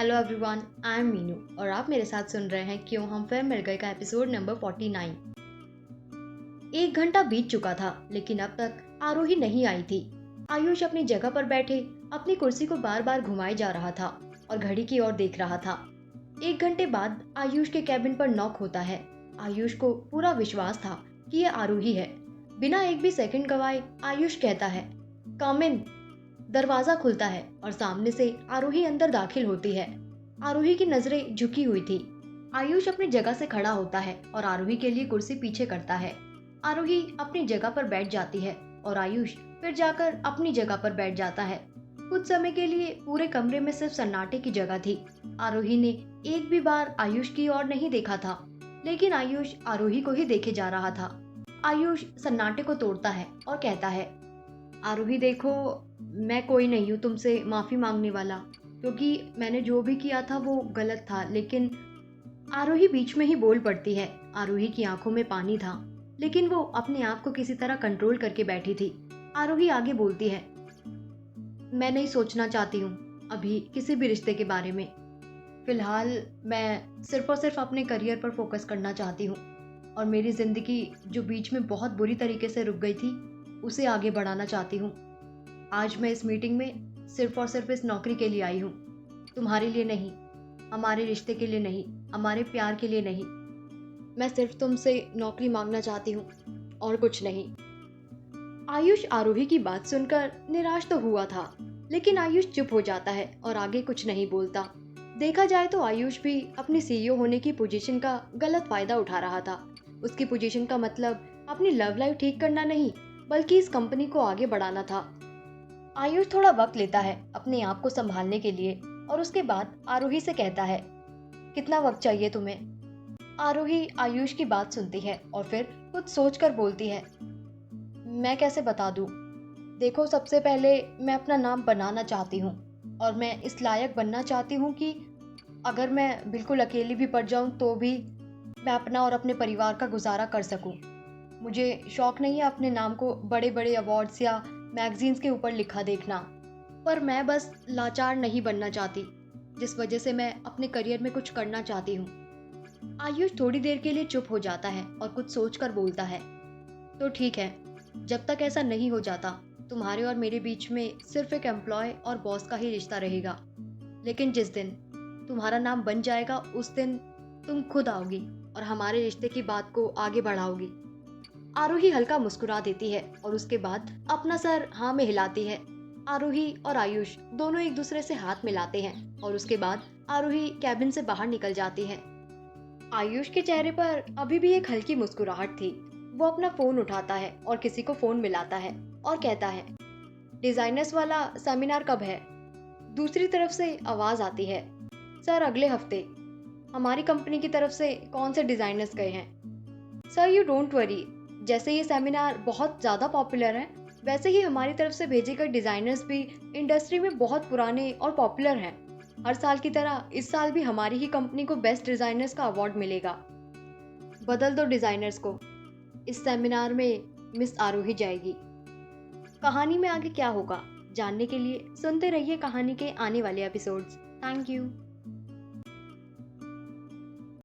Hello everyone, I am Meenu और आप मेरे साथ सुन रहे हैं क्यों हम फिर मिल गए का एपिसोड नंबर 49। 1 घंटा बीत चुका था लेकिन अब तक आरोही नहीं आई थी। आयुष अपनी जगह पर बैठे अपनी कुर्सी को बार बार घुमाए जा रहा था और घड़ी की ओर देख रहा था। 1 घंटे बाद आयुष के कैबिन पर नॉक होता है। आयुष को पूरा विश्वास था कि यह आरोही है। बिना एक भी सेकंड गवाए आयुष कहता है, कम इन। दरवाजा खुलता है और सामने से आरोही अंदर दाखिल होती है। आरोही की नजरें झुकी हुई थी। आयुष अपनी जगह से खड़ा होता है और आरोही के लिए कुर्सी पीछे करता है। आरोही अपनी जगह पर बैठ जाती है और आयुष फिर जाकर अपनी जगह पर बैठ जाता है। कुछ समय के लिए पूरे कमरे में सिर्फ सन्नाटे की जगह थी। आरोही ने एक भी बार आयुष की ओर नहीं देखा था, लेकिन आयुष आरोही को ही देखे जा रहा था। आयुष सन्नाटे को तोड़ता है और कहता है, आरोही देखो, मैं कोई नहीं हूँ तुमसे माफी मांगने वाला, क्योंकि मैंने जो भी किया था वो गलत था। लेकिन आरोही बीच में ही बोल पड़ती है। आरोही की आंखों में पानी था, लेकिन वो अपने आप को किसी तरह कंट्रोल करके बैठी थी। आरोही आगे बोलती है, मैं नहीं सोचना चाहती हूँ अभी किसी भी रिश्ते के बारे में। फिलहाल मैं सिर्फ और सिर्फ अपने करियर पर फोकस करना चाहती हूँ और मेरी जिंदगी जो बीच में बहुत बुरी तरीके से रुक गई थी उसे आगे बढ़ाना चाहती हूँ। आज मैं इस मीटिंग में सिर्फ और सिर्फ इस नौकरी के लिए आई हूँ, तुम्हारे लिए नहीं, हमारे रिश्ते के लिए नहीं, हमारे प्यार के लिए नहीं। मैं सिर्फ तुमसे नौकरी मांगना चाहती हूँ और कुछ नहीं। आयुष आरोही की बात सुनकर निराश तो हुआ था, लेकिन आयुष चुप हो जाता है और आगे कुछ नहीं बोलता। देखा जाए तो आयुष भी अपनी सीईओ होने की पोजीशन का गलत फायदा उठा रहा था। उसकी पोजीशन का मतलब अपनी लव लाइफ ठीक करना नहीं, बल्कि इस कंपनी को आगे बढ़ाना था। आयुष थोड़ा वक्त लेता है अपने आप को संभालने के लिए और उसके बाद आरोही से कहता है, कितना वक्त चाहिए तुम्हें? आरोही आयुष की बात सुनती है और फिर कुछ सोचकर बोलती है, मैं कैसे बता दूं? देखो, सबसे पहले मैं अपना नाम बनाना चाहती हूँ और मैं इस लायक बनना चाहती हूँ कि अगर मैं बिल्कुल अकेली भी पड़ जाऊं तो भी मैं अपना और अपने परिवार का गुजारा कर सकूं। मुझे शौक नहीं है अपने नाम को बड़े बड़े अवार्ड्स या मैगजीन्स के ऊपर लिखा देखना, पर मैं बस लाचार नहीं बनना चाहती, जिस वजह से मैं अपने करियर में कुछ करना चाहती हूँ। आयुष थोड़ी देर के लिए चुप हो जाता है और कुछ सोचकर बोलता है, तो ठीक है, जब तक ऐसा नहीं हो जाता तुम्हारे और मेरे बीच में सिर्फ एक एम्प्लॉय और बॉस का ही रिश्ता रहेगा। लेकिन जिस दिन तुम्हारा नाम बन जाएगा उस दिन तुम खुद आओगी और हमारे रिश्ते की बात को आगे बढ़ाओगी। आरोही हल्का मुस्कुरा देती है और उसके बाद अपना सर हाँ में हिलाती है। आरोही और आयुष दोनों एक दूसरे से हाथ मिलाते हैं और उसके बाद आरोही कैबिन से बाहर निकल जाती है। आयुष के चेहरे पर अभी भी एक हल्की मुस्कुराहट थी। वो अपना फोन उठाता है और किसी को फोन मिलाता है और कहता है, डिजाइनर्स वाला सेमिनार कब है? दूसरी तरफ से आवाज आती है, सर अगले हफ्ते। हमारी कंपनी की तरफ से कौन से डिजाइनर्स गए हैं? सर यू डोंट वरी, जैसे ये सेमिनार बहुत ज़्यादा पॉपुलर है, वैसे ही हमारी तरफ से भेजे गए डिज़ाइनर्स भी इंडस्ट्री में बहुत पुराने और पॉपुलर हैं। हर साल की तरह इस साल भी हमारी ही कंपनी को बेस्ट डिज़ाइनर्स का अवार्ड मिलेगा। बदल दो डिज़ाइनर्स को, इस सेमिनार में मिस आरोही जाएगी। कहानी में आगे क्या होगा जानने के लिए सुनते रहिए कहानी के आने वाले एपिसोड्स। Thank you.